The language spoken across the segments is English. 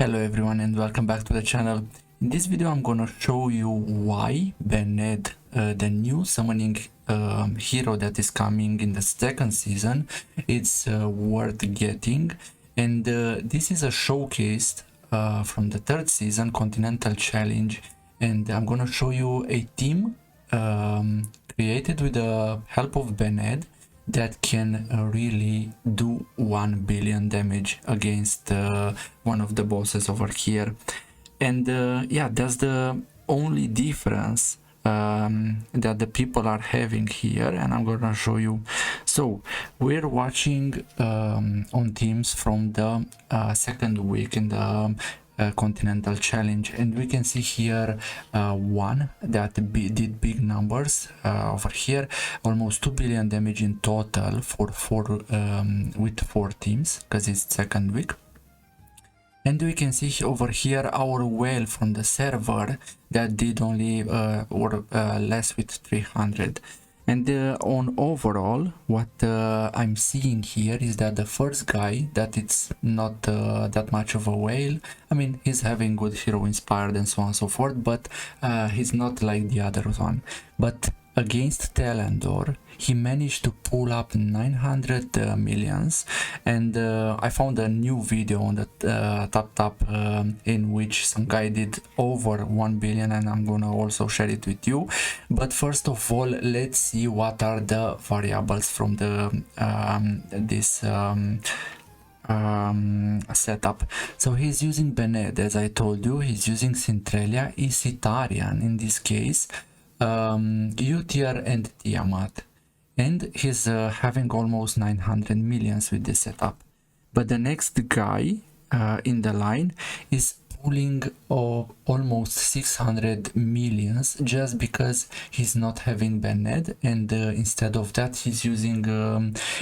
Hello everyone and welcome back to the channel. In this video I'm gonna show you why Bernade, the new summoning hero that is coming in the second season, it's worth getting. And this is a showcase from the third season, Continental Challenge, and I'm gonna show you a team created with the help of Bernade that can really do 1 billion damage against one of the bosses over here. And yeah, that's the only difference that the people are having here, and I'm gonna show you. So we're watching on teams from the second week in the Continental Challenge, and we can see here one that did big numbers over here, almost 2 billion damage in total for with 4 teams, because it's second week. And we can see over here our whale from the server that did only less with 300. And on overall, what I'm seeing here is that the first guy, that it's not that much of a whale. I mean, he's having good hero inspired and so on and so forth, but he's not like the other one. But against Telendor, he managed to pull up 900 millions, and I found a new video on the top in which some guy did over 1 billion, and I'm gonna also share it with you. But first of all, let's see what are the variables from the this setup. So he's using Bernade, as I told you. He's using Centralia, Isitarian in this case, U-tier and Tiamat, and he's having almost 900 millions with this setup. But the next guy in the line is pulling almost 600 millions just because he's not having Bernade, and instead of that he's using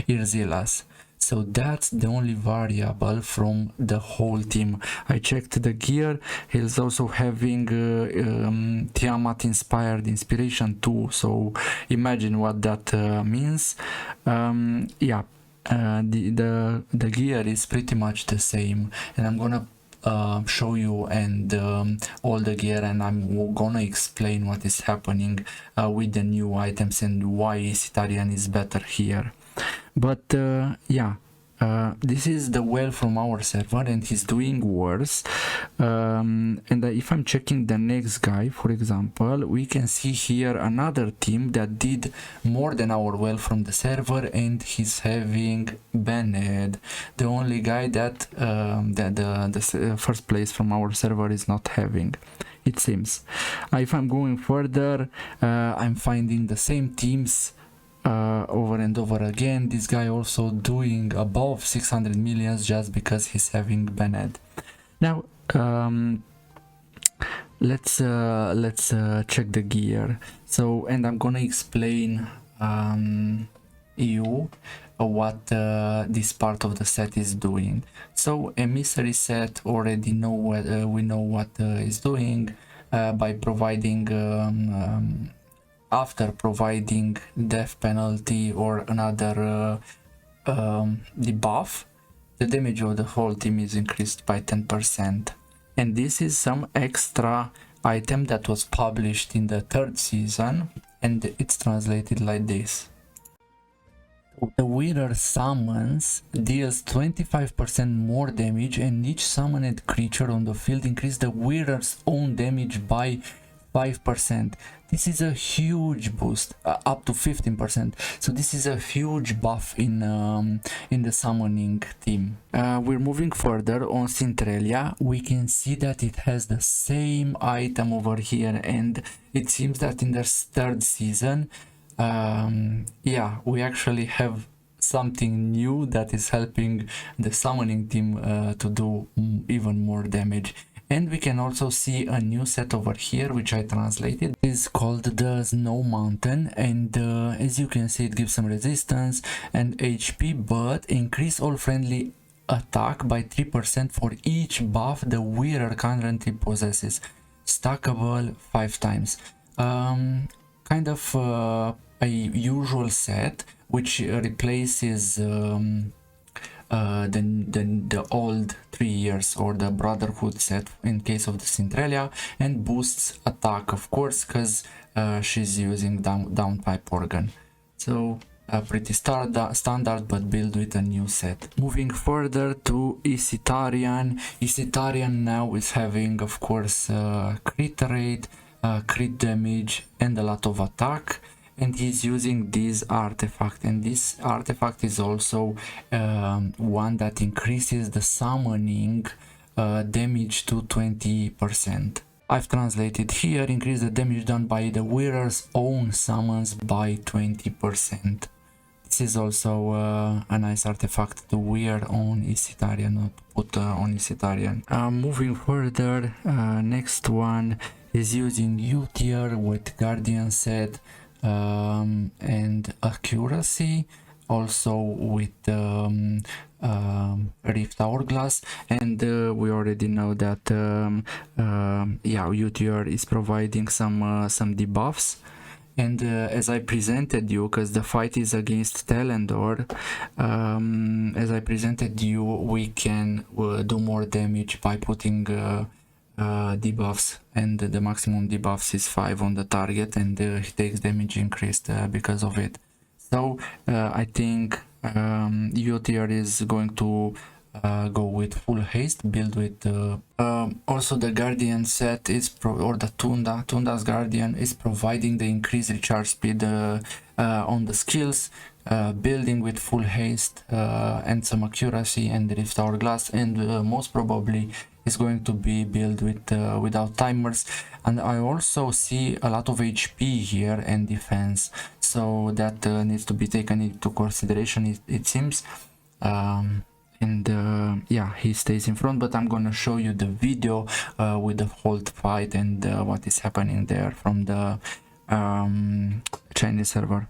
Irzilas. So that's the only variable from the whole team. I checked the gear. He's also having Tiamat inspired inspiration too. So imagine what that means. Yeah, the gear is pretty much the same, and I'm gonna show you and all the gear, and I'm gonna explain what is happening with the new items and why Citarian is better here. But yeah, this is the whale from our server, and he's doing worse. And if I'm checking the next guy, for example, we can see here another team that did more than our whale from the server, and he's having Bernade, the only guy that the first place from our server is not having, it seems. If I'm going further, I'm finding the same teams over and over again. This guy also doing above 600 millions just because he's having Bernade. Now let's check the gear. So, and I'm gonna explain you what this part of the set is doing. So emissary set already know what we know what is doing by providing after providing death penalty or another debuff, the damage of the whole team is increased by 10%. And this is some extra item that was published in the third season, and it's translated like this. The winner summons deals 25% more damage, and each summoned creature on the field increases the winner's own damage by 5%. This is a huge boost, up to 15%. So this is a huge buff in the summoning team. We're moving further on Centralia. We can see that it has the same item over here, and it seems that in the third season, yeah, we actually have something new that is helping the summoning team to do even more damage. And we can also see a new set over here, which I translated. It's called the Snow Mountain, and as you can see, it gives some resistance and HP, but increase all friendly attack by 3% for each buff the wearer currently possesses. Stackable 5 times. Kind of a usual set, which replaces the old 3 years or the Brotherhood set in case of the Centralia, and boosts attack, of course, because she's using downpipe organ. So pretty standard, but build with a new set. Moving further to Isitarian. Isitarian now is having, of course, crit rate, crit damage, and a lot of attack. And he's using this artifact, and this artifact is also one that increases the summoning damage to 20%. I've translated here: increase the damage done by the wearer's own summons by 20%. This is also a nice artifact to wear on Isitarian, not put on Isitarian. Moving further, next one is using U tier with Guardian set and accuracy, also with Rift Hourglass, and we already know that yeah, U tier is providing some debuffs. And as I presented you, because the fight is against Telendor, as I presented you, we can do more damage by putting debuffs, and the maximum debuffs is 5 on the target, and he takes damage increased because of it. So I think U tier is going to go with full haste, build with also the Guardian set is or the Tunda's Guardian is providing the increased recharge speed on the skills, building with full haste and some accuracy and Rift Hourglass, and most probably is going to be built with without timers. And I also see a lot of HP here and defense, so that needs to be taken into consideration, it seems. And yeah, he stays in front, but I'm gonna show you the video with the whole fight and what is happening there from the Chinese server.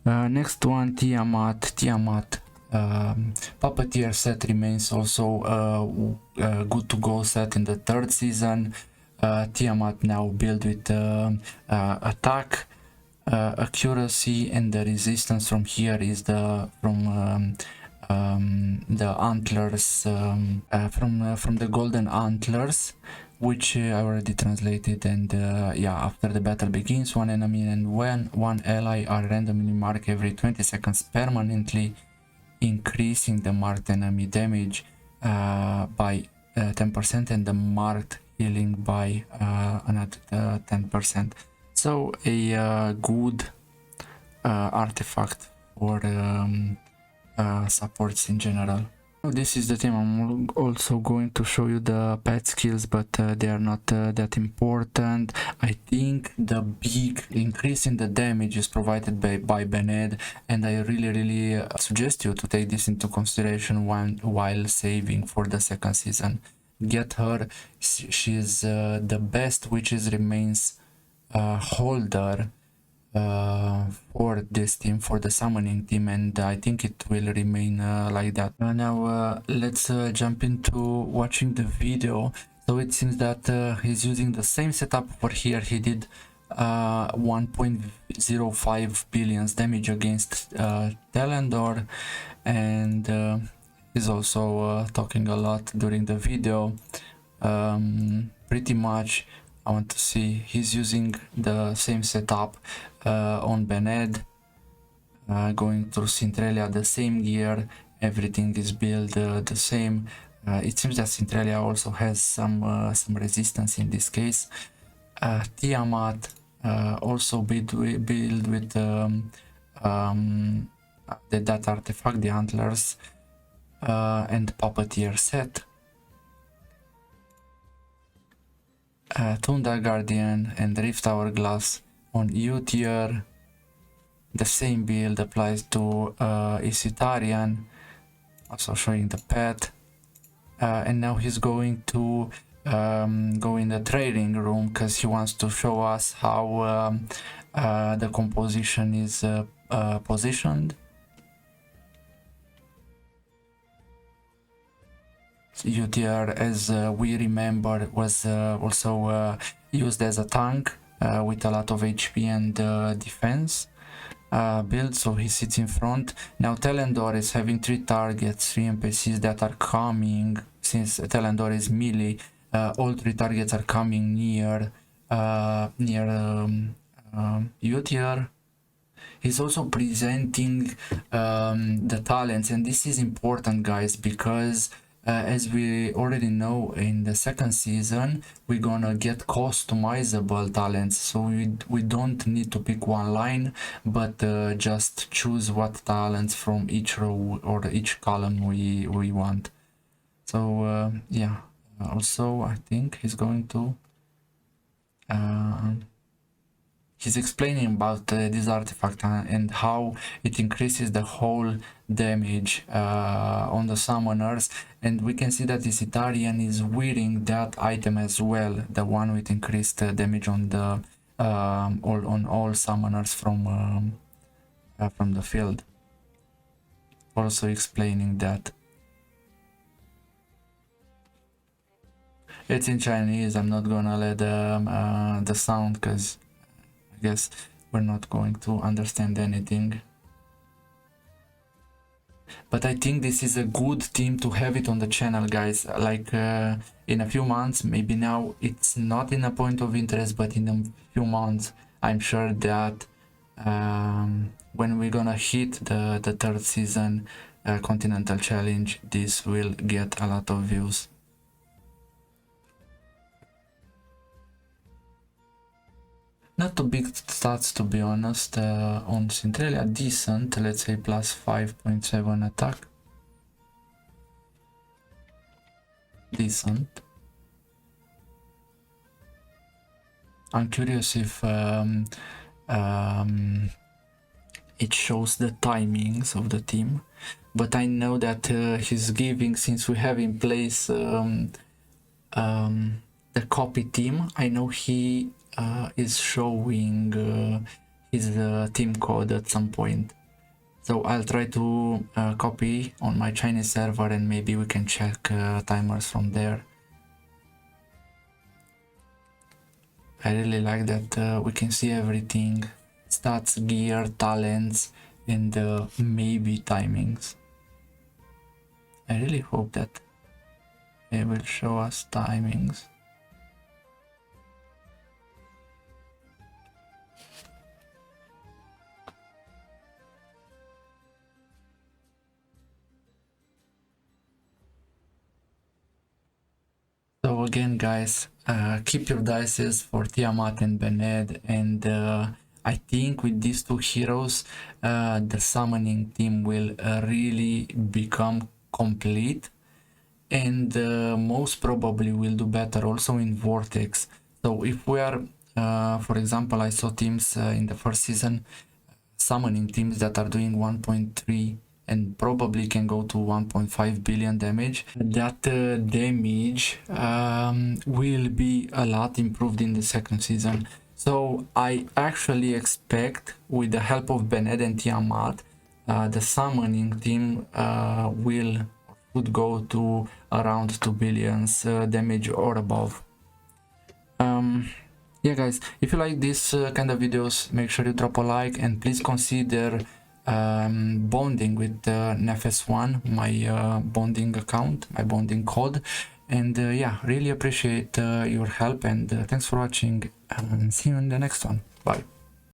Next one, Tiamat. Puppeteer set remains also good to go set in the 3rd season. Tiamat now built with attack, accuracy, and the resistance from here is the antlers, from the golden antlers, which I already translated. And yeah, after the battle begins, one enemy and one ally are randomly marked every 20 seconds, permanently increasing the marked enemy damage by 10% and the marked healing by another 10%. So a good artifact for supports in general. This is the team. I'm also going to show you the pet skills, but they are not that important. I think the big increase in the damage is provided by Bernade, and I really suggest you to take this into consideration while saving for the 2nd season. Get her. She's the best witches remains holder for this team, for the summoning team, and I think it will remain like that. Now let's jump into watching the video. So it seems that he's using the same setup over here. He did 1.05 billion damage against Telendor, and he's also talking a lot during the video. Pretty much I want to see he's using the same setup on Bernade, going through Centralia, the same gear, everything is built the same. It seems that Centralia also has some resistance in this case. Tiamat also build with that artifact, the antlers, and puppeteer set. Tunda Guardian and Rift Hourglass on U tier. The same build applies to Isitarian, also showing the pet. And now he's going to go in the trading room because he wants to show us how the composition is positioned. U tier, as we remember, was also used as a tank with a lot of HP and defense. build, so he sits in front. Now Telendor is having 3 targets, 3 NPCs that are coming. Since Telendor is melee, all 3 targets are coming near Utier. He's also presenting the talents, and this is important, guys, because as we already know, in the second season we're gonna get customizable talents, so we don't need to pick one line, but just choose what talents from each row or each column we want. So yeah, also I think he's going to he's explaining about this artifact and how it increases the whole damage on the summoners, and we can see that this Italian is wearing that item as well, the one with increased damage on the all summoners from the field. Also explaining that. It's in Chinese. I'm not gonna let the sound, because I guess we're not going to understand anything. But I think this is a good team to have it on the channel, guys. Like in a few months, maybe now it's not in a point of interest, but in a few months I'm sure that when we're gonna hit the 3rd season Continental Challenge, this will get a lot of views. Not too big stats, to be honest, on Centralia. Decent, let's say plus 5.7 attack. Decent. I'm curious if it shows the timings of the team, but I know that he's giving, since we have in place the copy team, I know he is showing his team code at some point. So I'll try to copy on my Chinese server, and maybe we can check timers from there. I really like that we can see everything: stats, gear, talents, and maybe timings. I really hope that it will show us timings. So again, guys, keep your dices for Tiamat and Bernade, and I think with these 2 heroes the summoning team will really become complete, and most probably will do better also in Vortex. So if we are for example, I saw teams in the 1st season, summoning teams that are doing 1.3 and probably can go to 1.5 billion damage. That damage will be a lot improved in the 2nd season. So I actually expect, with the help of Bernade and Tiamat, the summoning team would go to around 2 billions damage or above. Yeah, guys, if you like this kind of videos, make sure you drop a like, and please consider bonding with Nefes1, my bonding account, my bonding code. And yeah, really appreciate your help, and thanks for watching, and see you in the next one. Bye.